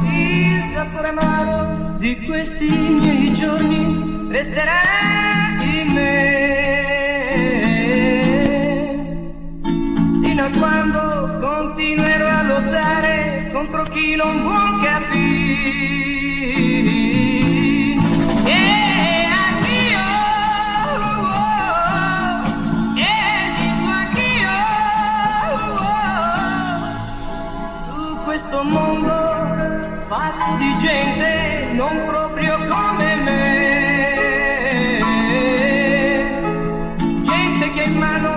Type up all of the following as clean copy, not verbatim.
Il sapore amaro di questi miei giorni resterà in me, sino a quando continuerò a lottare contro chi non vuol capire. Esisto anch'io su questo mondo fatto di gente non proprio come me, gente che ha in mano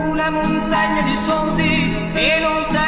una montagna di soldi e non sa